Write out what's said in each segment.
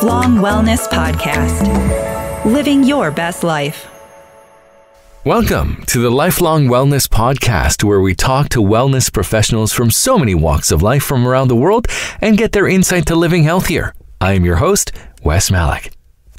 Lifelong Wellness Podcast. Living your best life. Welcome to the Lifelong Wellness Podcast, where we talk to wellness professionals from so many walks of life from around the world and get their insight to living healthier. I am your host, Wes Malik.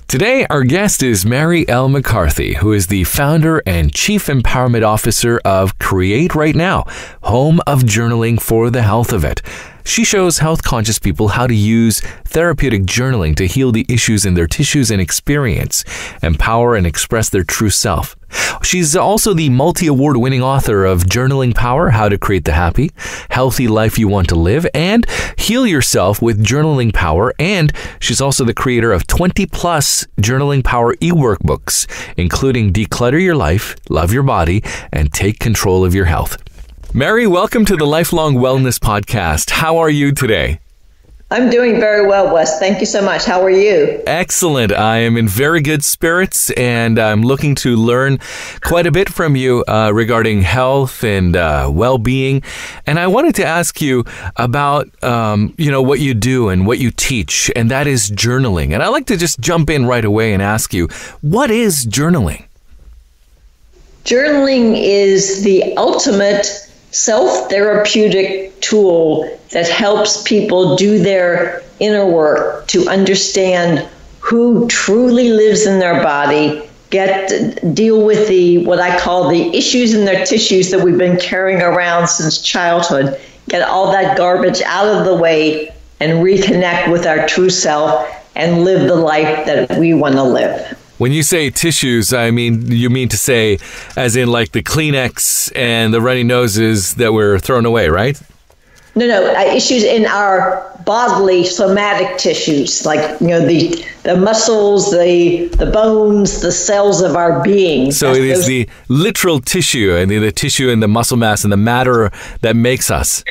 Today, our guest is Mary L. McCarthy, who is the founder and chief empowerment officer of CreateWriteNow, home of journaling for the health of it. She shows health-conscious people how to use therapeutic journaling to heal the issues in their tissues and experience, empower and express their true self. She's also the multi-award-winning author of Journaling Power, How to Create the Happy, Healthy Life You Want to Live, and Heal Yourself with Journaling Power. And she's also the creator of 20-plus Journaling Power eWorkbooks, including Declutter Your Life, Love Your Body, and Take Control of Your Health. Mary, welcome to the Lifelong Wellness Podcast. How are you today? I'm doing very well, Wes. Thank you so much. How are you? Excellent. I am in very good spirits, and I'm looking to learn quite a bit from you regarding health and well-being. And I wanted to ask you about, what you do and what you teach, and that is journaling. And I'd like to just jump in right away and ask you, what is journaling? Journaling is the ultimate self-therapeutic tool that helps people do their inner work to understand who truly lives in their body, deal with what I call the issues in their tissues that we've been carrying around since childhood, get all that garbage out of the way and reconnect with our true self and live the life that we want to live. When you say tissues, you mean to say as in like the Kleenex and the runny noses that were thrown away, right? No, issues in our bodily somatic tissues, like, the muscles, the bones, the cells of our being. So it is the literal tissue and the tissue and the muscle mass and the matter that makes us.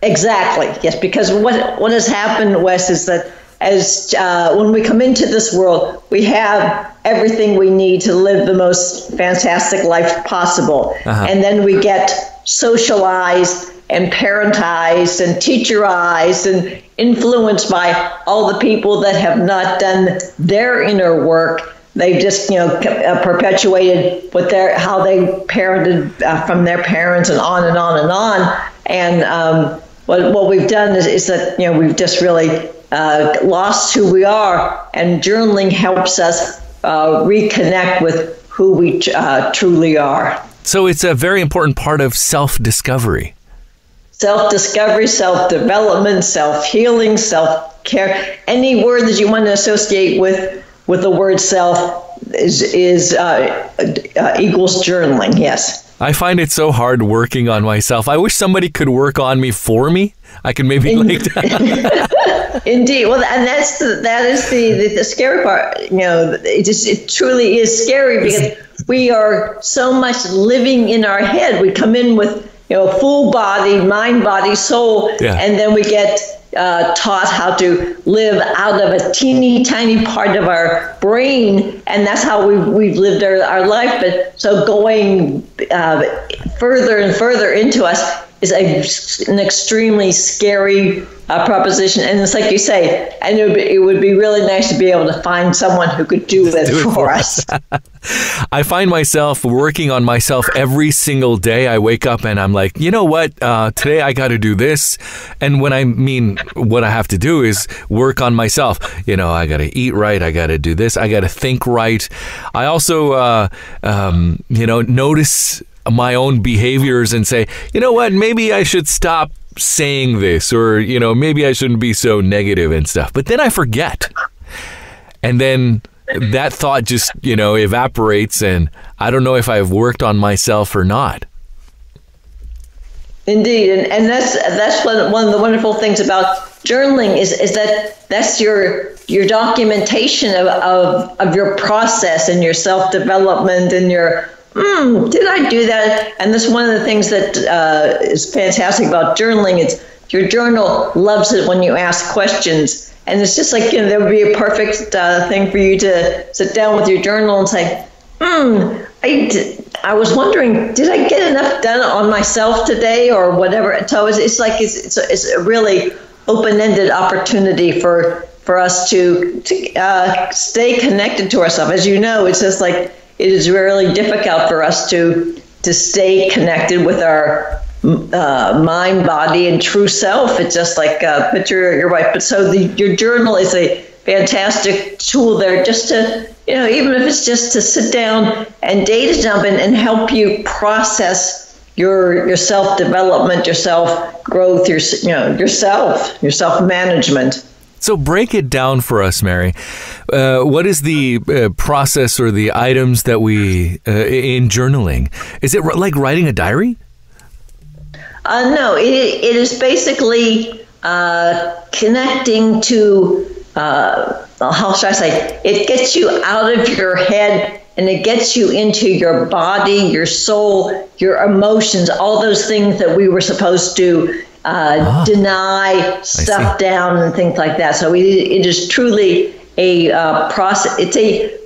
Exactly, yes, because what has happened, Wes, is that when we come into this world, we have everything we need to live the most fantastic life possible. And then we get socialized and parentized and teacherized and influenced by all the people that have not done their inner work. They've just, perpetuated how they parented from their parents and on and on and on. And what we've done is that, we've just really lost who we are, and journaling helps us reconnect with who we truly are. So it's a very important part of self-discovery. Self-discovery, self-development, self-healing, self-care. Any word that you want to associate with the word self is equals journaling, yes. I find it so hard working on myself. I wish somebody could work on me for me. I could maybe Indeed. Well, and that is the scary part. It truly is scary because we are so much living in our head. We come in with full body, mind, body, soul, and then we get taught how to live out of a teeny tiny part of our brain, and that's how we've lived our life. But so going further and further into us is an extremely scary proposition. And it's like you say, and it would be really nice to be able to find someone who could do it for us. I find myself working on myself every single day. I wake up and I'm like, you know what? Today I got to do this. And what I have to do is work on myself. I got to eat right. I got to do this. I got to think right. I also, notice my own behaviors and say, you know what? Maybe I should stop saying this, or, maybe I shouldn't be so negative and stuff. But then I forget. And then that thought just, evaporates, and I don't know if I've worked on myself or not. Indeed. And that's one of the wonderful things about journaling is that that's your documentation of your process and your self-development and your did I do that? And that's one of the things that is fantastic about journaling. It's your journal loves it when you ask questions. And it's just like, there would be a perfect thing for you to sit down with your journal and say, I was wondering, did I get enough done on myself today or whatever? So it's a really open-ended opportunity for for us to stay connected to ourselves. As you know, it's just like it is really difficult for us to stay connected with our mind, body, and true self. It's just like you're right. But so your journal is a fantastic tool there, just to, even if it's just to sit down and data dump and help you process your self-development, your self-growth, your self-management. So break it down for us, Mary. What is the process or the items that we, in journaling? Is it like writing a diary? No, it is basically connecting to, how should I say, it gets you out of your head and it gets you into your body, your soul, your emotions, all those things that we were supposed to deny, stuff down, and things like that. So it is truly a process. It's a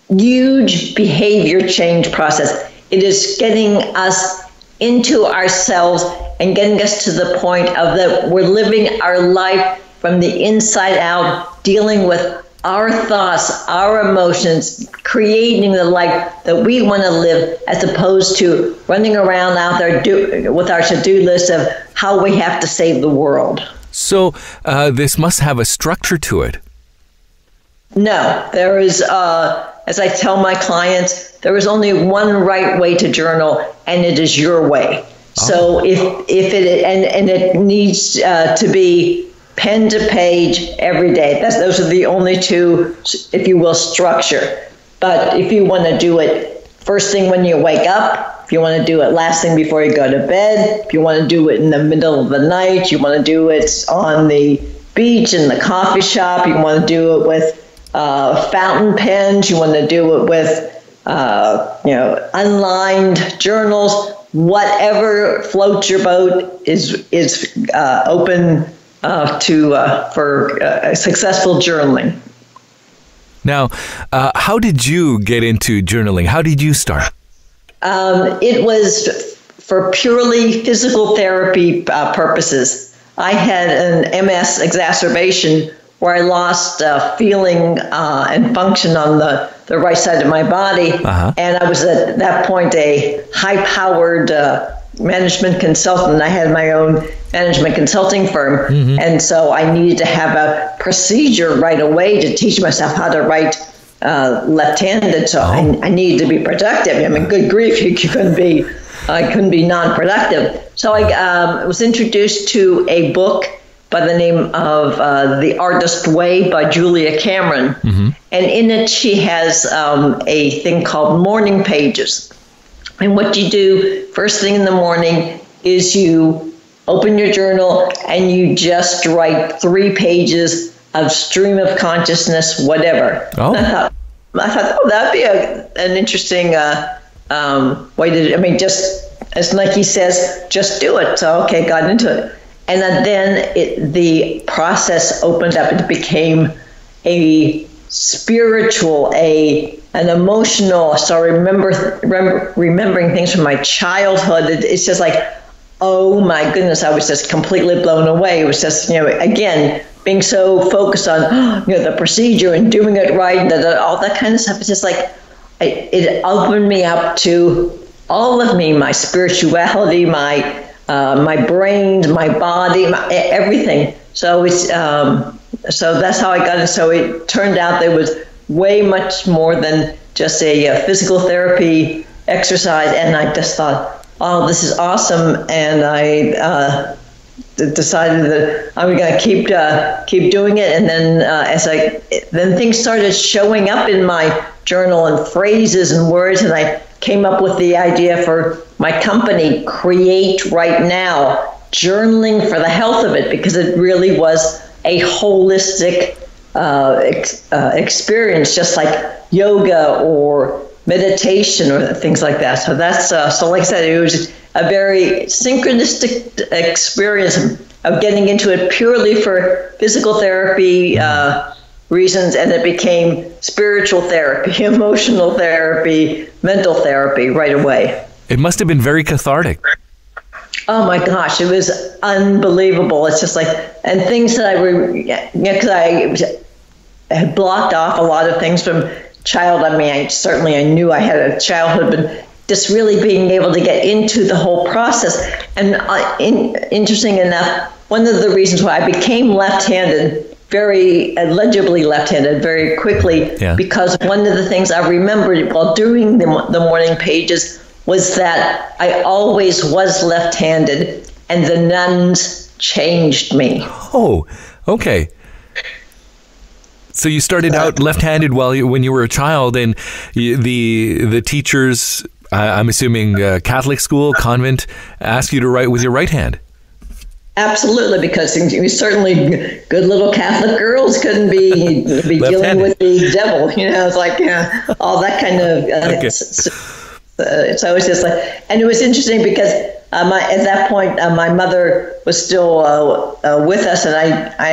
huge behavior change process. It is getting us into ourselves and getting us to the point of that we're living our life from the inside out, dealing with our thoughts, our emotions, creating the life that we want to live, as opposed to running around out there with our to-do list of how we have to save the world. So this must have a structure to it. No, there is, as I tell my clients, there is only one right way to journal, and it is your way. So if it, and it needs to be pen to page every day. Those are the only two, if you will, structure. But if you want to do it first thing when you wake up, if you want to do it last thing before you go to bed, if you want to do it in the middle of the night, you want to do it on the beach, in the coffee shop, you want to do it with fountain pens, you want to do it with unlined journals, whatever floats your boat is open for successful journaling. Now, how did you get into journaling? How did you start? It was for purely physical therapy purposes. I had an MS exacerbation where I lost feeling and function on the right side of my body. And I was at that point a high-powered management consultant. I had my own management consulting firm. And so I needed to have a procedure right away to teach myself how to write left-handed. So I needed to be productive. I mean, good grief, I couldn't be non-productive. So I was introduced to a book by the name of The Artist Way by Julia Cameron. And in it, she has a thing called morning pages. And what you do first thing in the morning is you open your journal and you just write 3 pages of stream of consciousness, whatever. I thought, that'd be an interesting way to, just as Nike says, just do it. So, okay, got into it. And then the process opened up. It became a spiritual, an emotional. So remembering things from my childhood. It's just like, oh my goodness, I was just completely blown away. It was just, again, being so focused on, the procedure and doing it right, and all that kind of stuff. It's just like, it opened me up to all of me, my spirituality, my brain, my body, everything. So it's so that's how I got it. So it turned out there was way much more than just a physical therapy exercise, and I just thought, oh, this is awesome, and I decided that I was going to keep doing it. And then then things started showing up in my journal and phrases and words, and I came up with the idea for my company, CreateWriteNow, journaling for the health of it, because it really was a holistic experience, just like yoga or meditation or things like that. So that's so like I said, it was a very synchronistic experience of getting into it purely for physical therapy reasons, and it became spiritual therapy, emotional therapy, mental therapy right away. It must have been very cathartic. Oh my gosh, it was unbelievable. It's just like, and things that because I had blocked off a lot of things from child. I mean, I knew I had a childhood, but just really being able to get into the whole process. And interesting enough, one of the reasons why I became left-handed, very legibly left-handed very quickly, because one of the things I remembered while doing the morning pages was that I always was left-handed, and the nuns changed me. Oh, okay. So you started out left-handed when you were a child, and the teachers, I'm assuming Catholic school, convent, asked you to write with your right hand. Absolutely, because certainly good little Catholic girls couldn't be dealing with the devil. It's like all that kind of. Okay. So it's just like, and it was interesting because at that point my mother was still with us, and I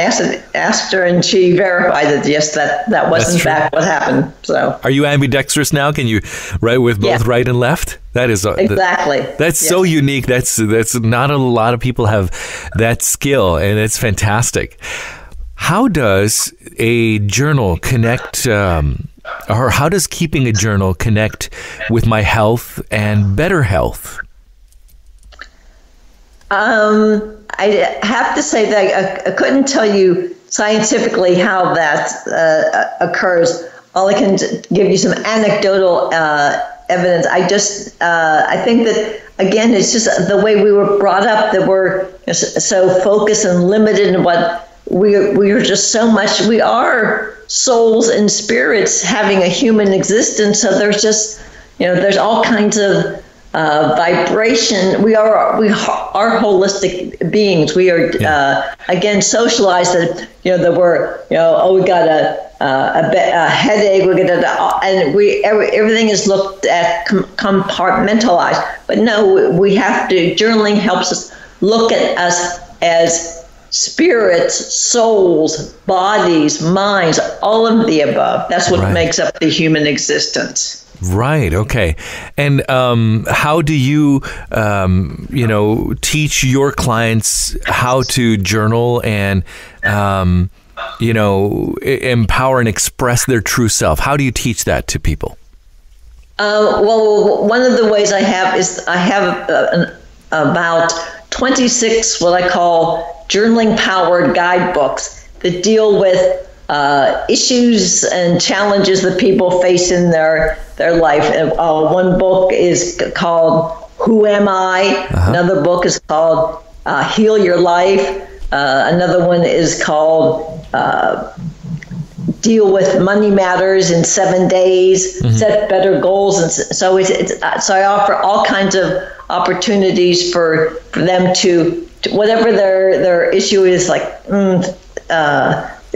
asked her, and she verified that yes, that was in fact what happened. So, are you ambidextrous now? Can you write with both right and left? That is exactly. That's so unique. That's not a lot of people have that skill, and it's fantastic. How does a journal connect? Or how does keeping a journal connect with my health and better health? I have to say that I couldn't tell you scientifically how that occurs. All I can give you some anecdotal evidence. I think that, again, it's just the way we were brought up, that we're so focused and limited in what we are just so much. We are souls and spirits having a human existence. So there's just, there's all kinds of vibration. We are holistic beings. We are again socialized that that we're we got a headache. We got and everything is looked at compartmentalized. But no, we have to. Journaling helps us look at us as spirits, souls, bodies, minds, all of the above. That's what makes up the human existence. Right. Okay. And how do you, teach your clients how to journal and, empower and express their true self? How do you teach that to people? Well, one of the ways I have is I have about 26 what I call journaling-powered guidebooks that deal with issues and challenges that people face in their life. One book is called Who Am I? Another book is called Heal Your Life. Another one is called Deal with Money Matters in 7 days, Set Better Goals. And so so I offer all kinds of opportunities for them to whatever their issue is, like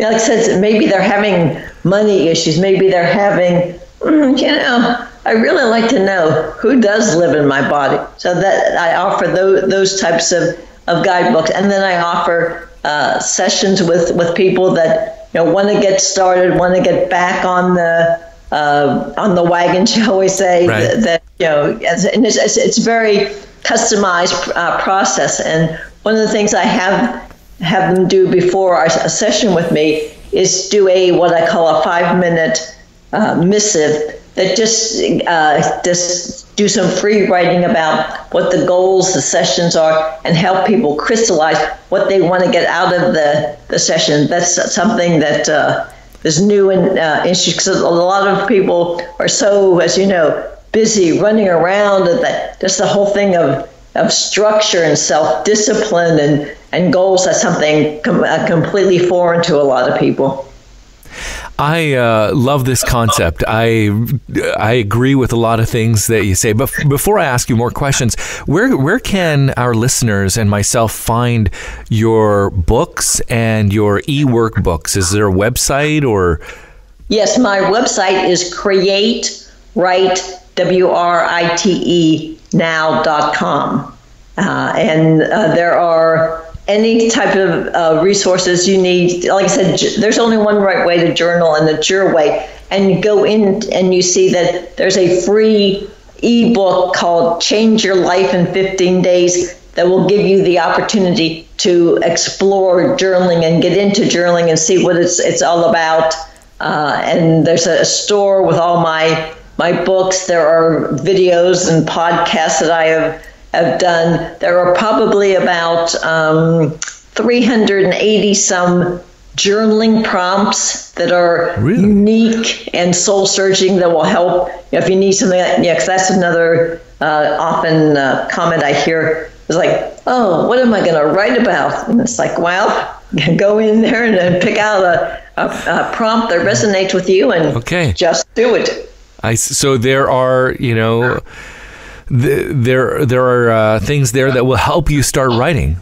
like I said, maybe they're having money issues, maybe they're having I really like to know who does live in my body. So that I offer those types of guidebooks, and then I offer sessions with people that want to get started, want to get back on the wagon, shall we say? Right. That and it's very customized process. And one of the things I have them do before a session with me is do what I call a 5-minute missive that just do some free writing about what the goals, the sessions are, and help people crystallize what they want to get out of the session. That's something that is new and interesting, because a lot of people are so, as you know, busy running around, that just the whole thing of structure and self-discipline and goals, that's something completely foreign to a lot of people. I love this concept. I agree with a lot of things that you say. But before I ask you more questions, where can our listeners and myself find your books and your eWorkbooks? Is there a website or? Yes, my website is CreateWriteNow.com. And there are any type of resources you need. Like I said, there's only one right way to journal, and it's your way. And you go in and you see that there's a free ebook called Change Your Life in 15 Days that will give you the opportunity to explore journaling and get into journaling and see what it's all about. And there's a store with all my books. There are videos and podcasts that I have done. There are probably about 380 some journaling prompts that are really unique and soul searching that will help. If you need something, because that's another often comment I hear is like, oh, what am I going to write about? And it's like, well, go in there and pick out a prompt that resonates with you and just do it. So there are, there are things there that will help you start writing.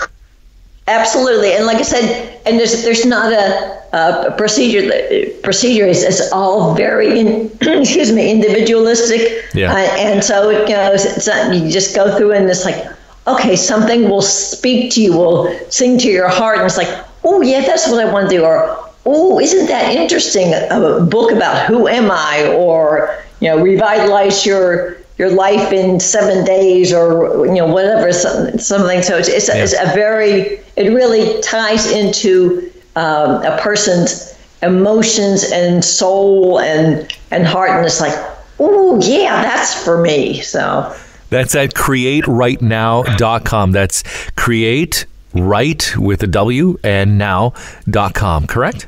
Absolutely, and like I said, and there's not a procedure. It's all very individualistic. Yeah. And so it's not, you just go through and it's like, okay, something will speak to you, will sing to your heart, and it's like, oh yeah, that's what I want to do, or oh, isn't that interesting? A book about who am I, or revitalize your life in 7 days, or whatever, something. So it's a very, it really ties into a person's emotions and soul and heart, and it's like, oh yeah, that's for me. So that's at CreateWriteNow.com. That's CreateWrite with a W and now.com, correct?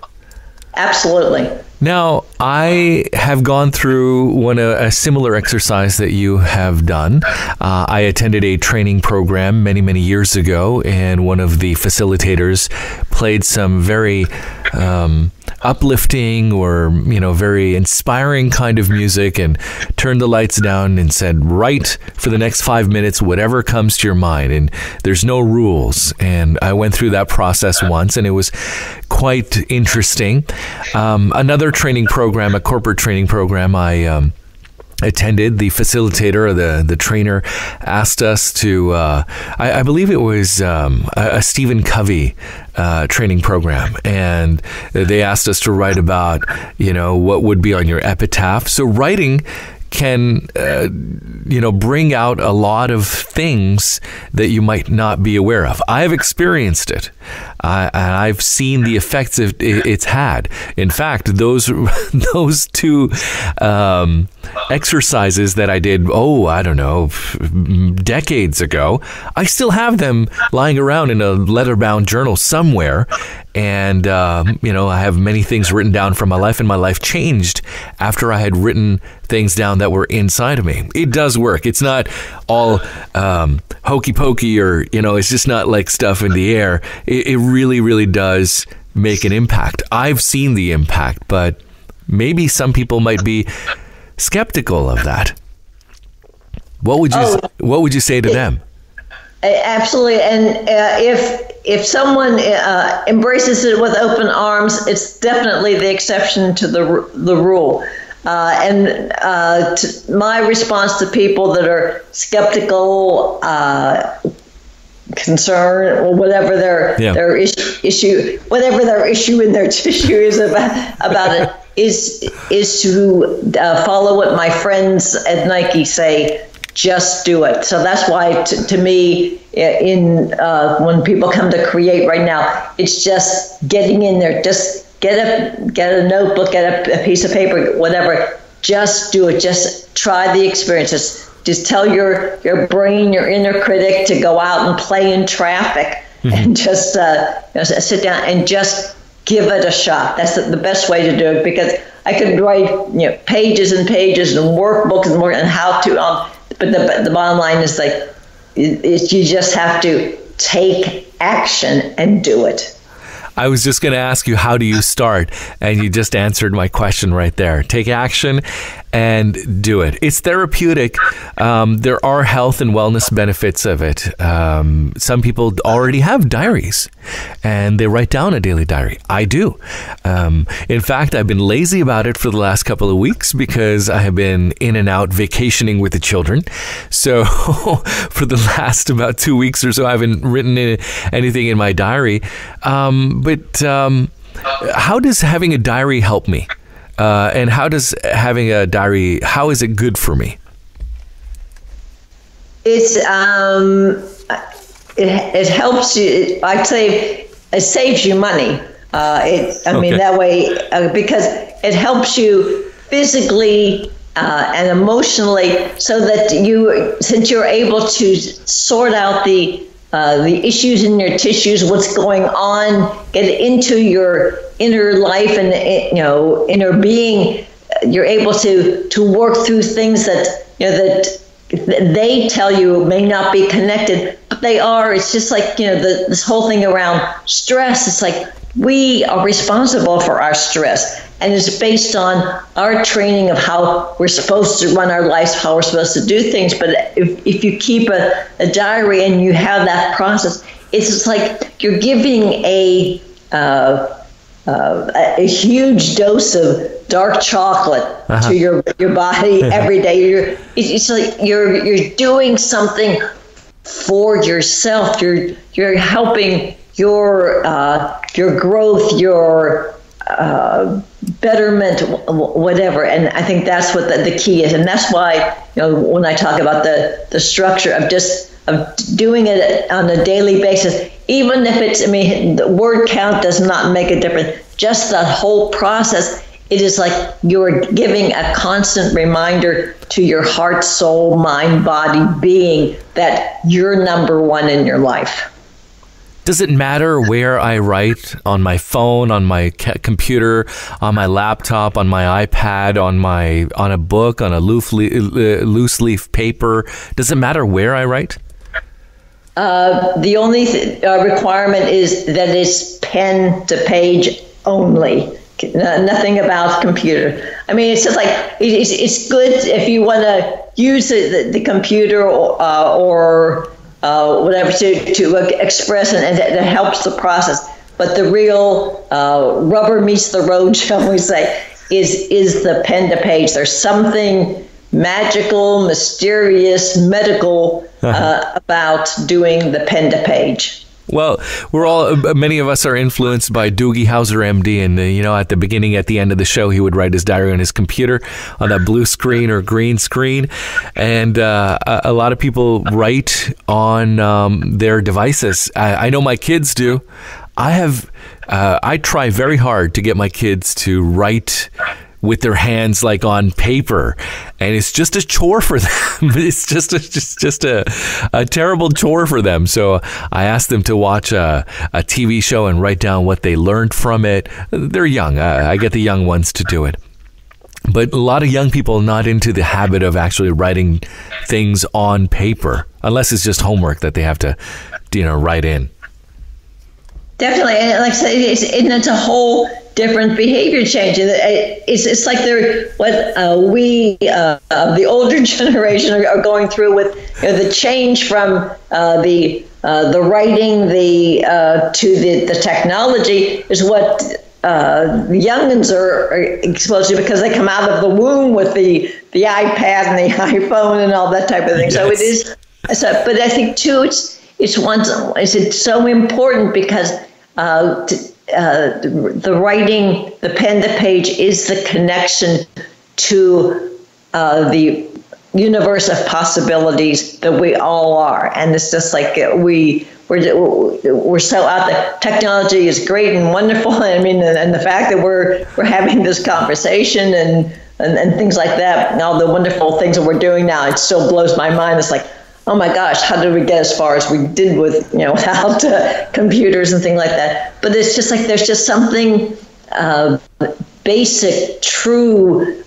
Absolutely. Now, I have gone through a similar exercise that you have done. I attended a training program many, many years ago, and one of the facilitators played some very uplifting or, very inspiring kind of music and turned the lights down and said, write for the next 5 minutes, whatever comes to your mind. And there's no rules. And I went through that process once, and it was quite interesting. Another training program, a corporate training program, I attended, the facilitator or the trainer asked us to, I believe it was a Stephen Covey training program, and they asked us to write about, what would be on your epitaph. So writing can, bring out a lot of things that you might not be aware of. I've experienced it. And I've seen the effects it's had. In fact, those two exercises that I did, decades ago, I still have them lying around in a leather-bound journal somewhere. And, I have many things written down from my life, and my life changed after I had written things down that were inside of me. It does work. It's not all hokey pokey, or, it's just not like stuff in the air. It really, really does make an impact. I've seen the impact, but maybe some people might be skeptical of that. What would you say to them? Absolutely, and if someone embraces it with open arms, it's definitely the exception to the rule. My response to people that are skeptical, concerned, or whatever their issue, whatever their issue in their tissue is about it, is to follow what my friends at Nike say. Just do it. So that's why, to me, when people come to Create Right Now, it's just getting in there. Just get a notebook, get a piece of paper, whatever. Just do it. Just try the experience. Just tell your brain, your inner critic, to go out and play in traffic, and just sit down and just give it a shot. That's the best way to do it, because I could write pages and pages and workbooks and how to. But the bottom line is you just have to take action and do it. I was just going to ask you, how do you start? And you just answered my question right there. Take action and do it. It's therapeutic. There are health and wellness benefits of it. Some people already have diaries and they write down a daily diary. I do. In fact, I've been lazy about it for the last couple of weeks because I have been in and out vacationing with the children. So for the last about 2 weeks or so, I haven't written anything in my diary. But how does having a diary help me? And how does having a diary, how is it good for me? It's it helps you. I'd say it saves you money. That way, because it helps you physically and emotionally, so that since you're able to sort out the issues in your tissues, what's going on, get into your inner life and inner being, you're able to work through things that they tell you may not be connected, but they are. It's just like this whole thing around stress. It's like we are responsible for our stress, and it's based on our training of how we're supposed to run our lives, how we're supposed to do things. But if you keep a diary and you have that process, it's just like you're giving a huge dose of dark chocolate to your body every day. It's like you're doing something for yourself. You're helping your growth, your betterment, whatever. And I think that's what the key is. And that's why when I talk about the structure of doing it on a daily basis, even if the word count does not make a difference, just the whole process, it is like you're giving a constant reminder to your heart, soul, mind, body, being that you're number one in your life. Does it matter where I write? On my phone, on my computer, on my laptop, on my iPad, on a book, on a loose leaf paper? Does it matter where I write? The only requirement is that it's pen to page only. Nothing about computer. I mean, it's just like it's good if you want to use the computer or whatever to express, and it helps the process. But the real rubber meets the road, shall we say, is the pen to page. There's something magical, mysterious, medical about doing the pen to page. Well, many of us are influenced by Doogie Howser, MD, and at the end of the show, he would write his diary on his computer on that blue screen or green screen, and a lot of people write on their devices. I know my kids do. I try very hard to get my kids to write with their hands like on paper, and it's just a chore for them. It's just a terrible chore for them. So I asked them to watch a TV show and write down what they learned from it. They're young. I get the young ones to do it. But a lot of young people are not into the habit of actually writing things on paper, unless it's just homework that they have to, write in. Definitely, and like I said, it's a whole different behavior change. It's like we the older generation are going through with the change from the writing to the technology is what the youngins are exposed to, because they come out of the womb with the iPad and the iPhone and all that type of thing. Yes. So it is. But I think too, it's so important because the writing, the pen to page, is the connection to the universe of possibilities that we all are. And it's just like we're so out there. Technology is great and wonderful. I mean, and the fact that we're having this conversation and things like that, and all the wonderful things that we're doing now, it still blows my mind. It's like, oh my gosh, how did we get as far as we did with, without computers and things like that? But it's just like there's just something basic, true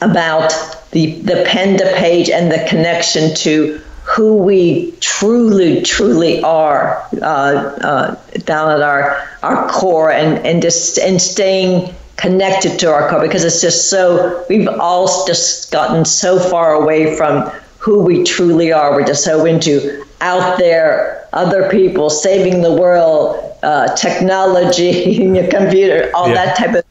about the pen to page and the connection to who we truly are down at our core, and staying connected to our core, because it's just so, we've all just gotten so far away from who we truly are. We're just so into out there, other people, saving the world, technology, computer, all that type of.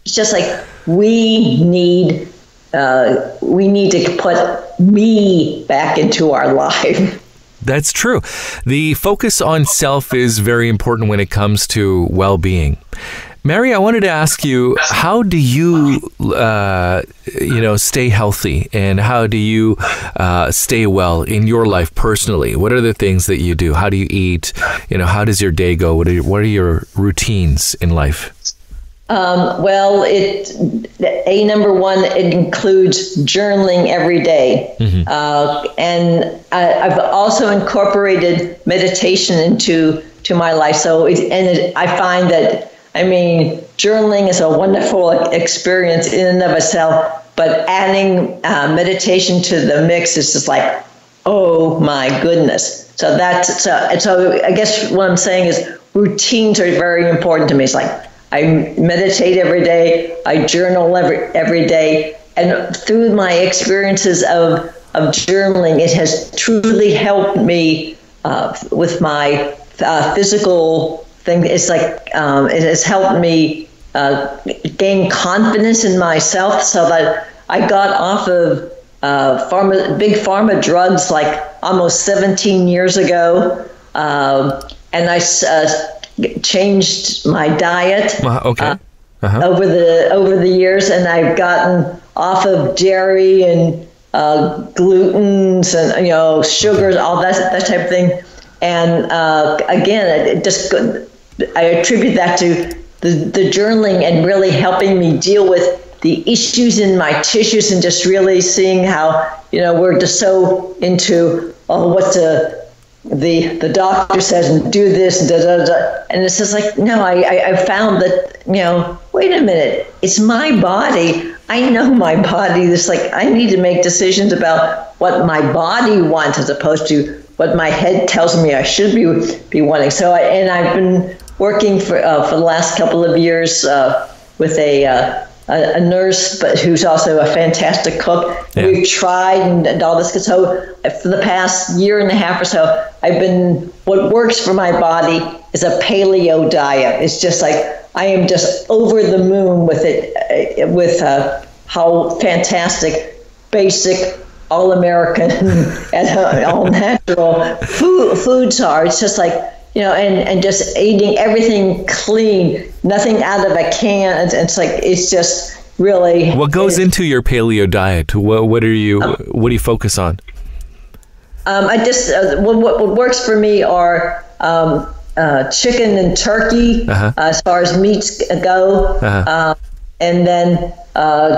It's just like we need to put me back into our life. That's true. The focus on self is very important when it comes to well-being. Mary, I wanted to ask you, how do you, stay healthy, and how do you stay well in your life personally? What are the things that you do? How do you eat? How does your day go? What are your routines in life? Number one, it includes journaling every day. And I've also incorporated meditation into my life. So, I find that, journaling is a wonderful experience in and of itself, but adding meditation to the mix is just like, oh my goodness. So I guess what I'm saying is routines are very important to me. It's like, I meditate every day, I journal every day, and through my experiences of journaling, it has truly helped me with my physical thing. It's like it has helped me gain confidence in myself, so that I got off of big pharma drugs like almost 17 years ago, and I changed my diet over the years, and I've gotten off of dairy and glutens and sugars, all that type of thing. And again, I attribute that to the journaling and really helping me deal with the issues in my tissues, and just really seeing how we're just so into what the doctor says and do this and and it's just like, no, I found that wait a minute, it's my body. I know my body. It's like I need to make decisions about what my body wants as opposed to what my head tells me I should be wanting. So I've been working for the last couple of years with a nurse, but who's also a fantastic cook. Yeah. We've tried and all this. So for the past year and a half or so, what works for my body is a paleo diet. It's just like, I am just over the moon with it, with how fantastic, basic, all-American and all-natural foods are. It's just like, and just eating everything clean, nothing out of a can. It's like, it's just really. What goes into your paleo diet? What do you focus on? What works for me are chicken and turkey, as far as meats go, and then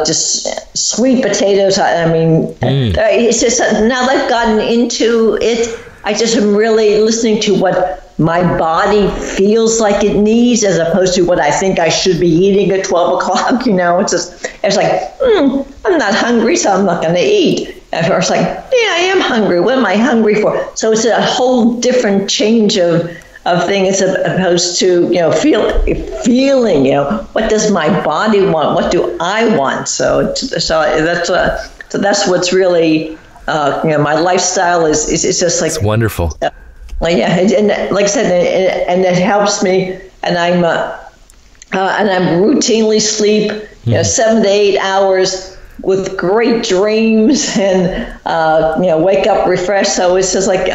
just sweet potatoes. It's just now that I've gotten into it, I just am really listening to what my body feels like it needs, as opposed to what I think I should be eating at 12 o'clock. It's like, I'm not hungry, so I'm not going to eat. At first, like, yeah, I am hungry. What am I hungry for? So it's a whole different change of thing, as opposed to feeling. What does my body want? What do I want? So that's what's really my lifestyle is just like, it's wonderful. And like I said, and it helps me, and I'm routinely sleep 7 to 8 hours with great dreams, and wake up refreshed. So it's just like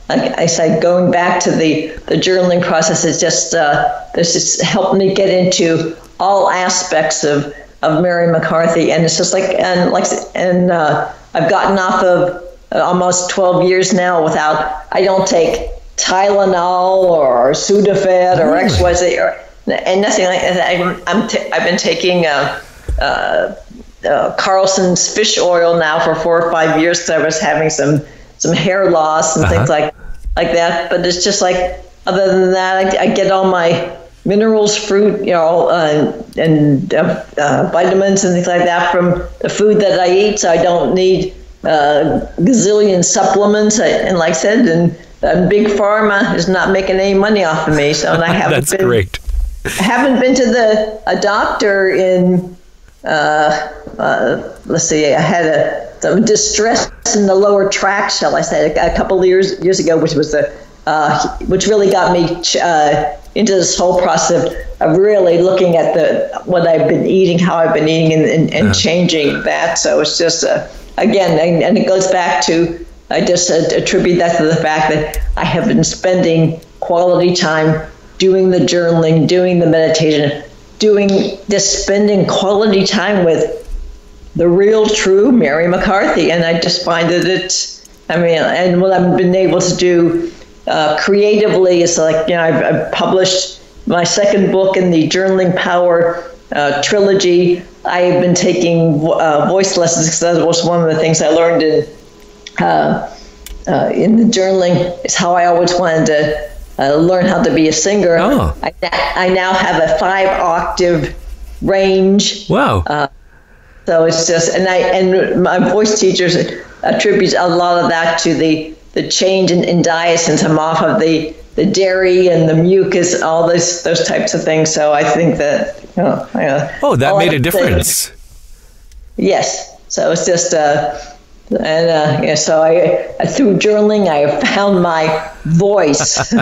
like I said, going back to the journaling process is just this just helped me get into all aspects of Mary McCarthy, and it's just like I've gotten off of almost 12 years now I don't take Tylenol or Sudafed or XYZ and nothing like that. I've been taking Carlson's fish oil now for 4 or 5 years, because I was having some hair loss and things like that. But it's just like, other than that, I get all my minerals, fruit, and vitamins and things like that from the food that I eat. So I don't need gazillion supplements. And like I said, and Big Pharma is not making any money off of me. So I haven't That's great. I haven't been to a doctor in, let's see, I had some distress in the lower tract, shall I say, a couple of years ago, which was which really got me into this whole process of really looking at what I've been eating, how I've been eating, and changing that. So it's just, again, and it goes back to, I just attribute that to the fact that I have been spending quality time doing the journaling, doing the meditation, just spending quality time with the real, true Mary McCarthy. And I just find that and what I've been able to do creatively is like, I've published my second book in the Journaling Power trilogy. I have been taking voice lessons because that was one of the things I learned in the journaling, is how I always wanted to learn how to be a singer. Oh. I now have a 5-octave range. Wow. So it's just, and my voice teachers attribute a lot of that to the change in diet, since I'm off of the dairy and the mucus, all those types of things. So I think that, that made a difference. Yes. So it's just, so I through journaling, I have found my voice.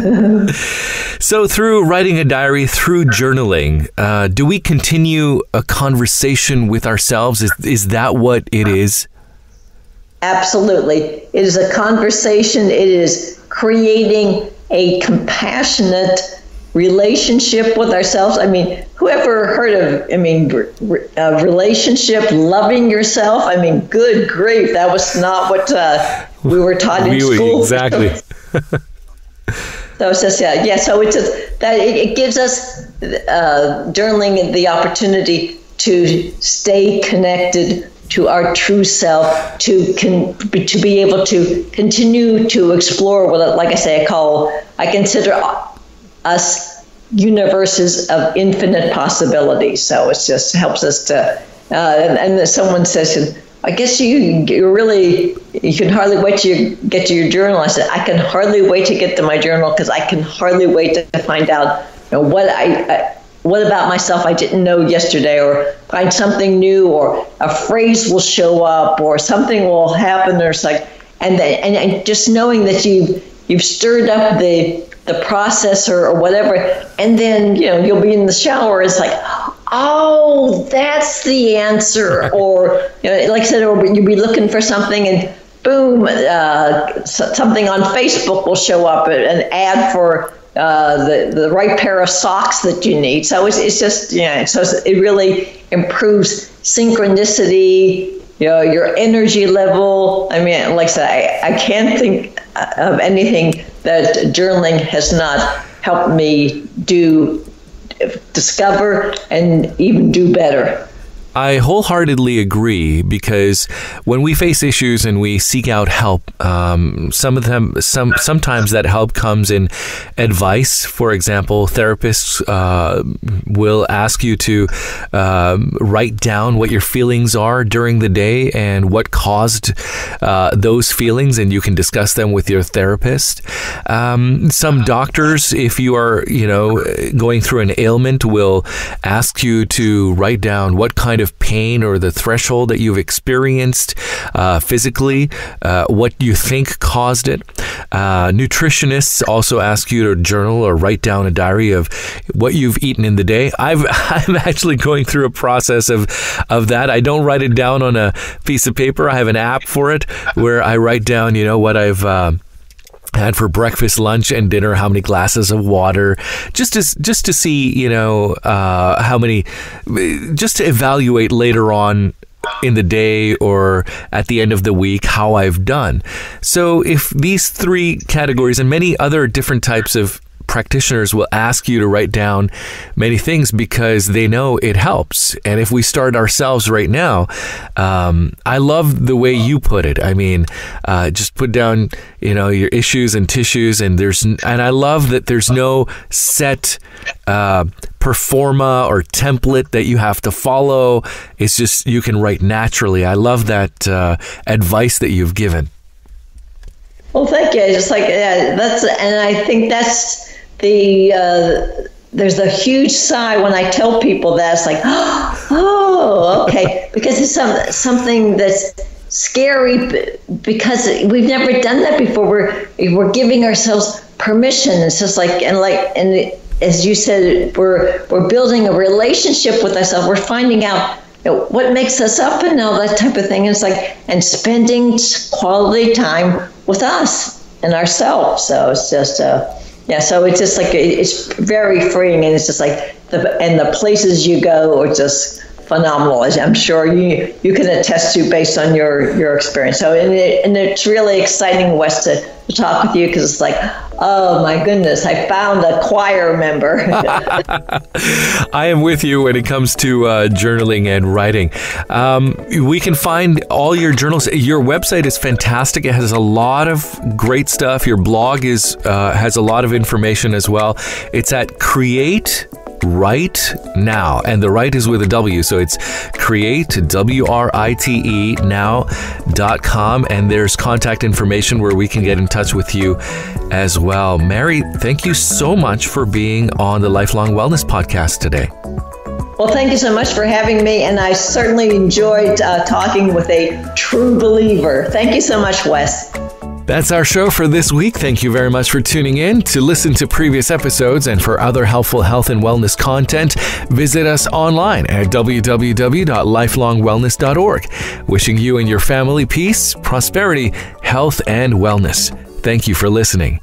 So through writing a diary, through journaling, do we continue a conversation with ourselves? Is that what it is? Absolutely. It is a conversation. It is creating a compassionate relationship with ourselves. I mean, whoever heard of, a relationship, loving yourself? I mean, good grief, that was not what we were taught in school. Exactly. So it's just, so it's just that it gives us journaling the opportunity to stay connected to our true self, to be able to continue to explore what, like I say, I consider us universes of infinite possibilities. So it just helps us to, and someone says, I guess you can hardly wait to get to your journal. I said, I can hardly wait to get to my journal, because I can hardly wait to find out what about myself I didn't know yesterday, or find something new, or a phrase will show up, or something will happen, or it's like, and just knowing that you've stirred up the process or whatever, and then you'll be in the shower. It's like, oh, that's the answer, or like I said, or you'll be looking for something, and boom, something on Facebook will show up, an ad for the right pair of socks that you need. So it's just, so it really improves synchronicity, your energy level. I mean, like I said, I can't think of anything that journaling has not helped me discover and even do better. I wholeheartedly agree, because when we face issues and we seek out help, sometimes that help comes in advice. For example, therapists will ask you to write down what your feelings are during the day and what caused those feelings, and you can discuss them with your therapist. Some doctors, if you are, going through an ailment, will ask you to write down what kind of pain or the threshold that you've experienced physically, what you think caused it. Nutritionists also ask you to journal or write down a diary of what you've eaten in the day. I'm actually going through a process of that. I don't write it down on a piece of paper. I have an app for it where I write down, what I've had for breakfast, lunch, and dinner, how many glasses of water, just to see, how many, just to evaluate later on in the day or at the end of the week how I've done. So if these 3 categories and many other different types of practitioners will ask you to write down many things because they know it helps. And if we start ourselves right now, I love the way you put it. I mean, just put down, your issues and tissues, and I love that there's no set performa or template that you have to follow. It's just, you can write naturally. I love that advice that you've given. Well, thank you. Just like and I think that's there's a huge sigh when I tell people that. It's like, oh, okay, because it's something that's scary, because we've never done that before. We're giving ourselves permission. It's just like, and as you said, we're building a relationship with ourselves. We're finding out what makes us up and all that type of thing. It's like, and spending quality time with us and ourselves. So it's just Yeah, so it's just like, it's very freeing, and it's just like, the places you go are just phenomenal, as I'm sure you can attest to based on your experience. So, and it's really exciting, Wes, to talk with you, because it's like, oh my goodness, I found a choir member. I am with you when it comes to journaling and writing. We can find all your journals. Your website is fantastic. It has a lot of great stuff. Your blog has a lot of information as well. It's at CreateWriteNow, and the right is with a W, so it's CreateWriteNow.com, and there's contact information where we can get in touch with you as well. Mary, thank you so much for being on the Lifelong Wellness Podcast today. Well, thank you so much for having me, and I certainly enjoyed talking with a true believer. Thank you so much, Wes. That's our show for this week. Thank you very much for tuning in. To listen to previous episodes and for other helpful health and wellness content, visit us online at www.lifelongwellness.org. Wishing you and your family peace, prosperity, health, and wellness. Thank you for listening.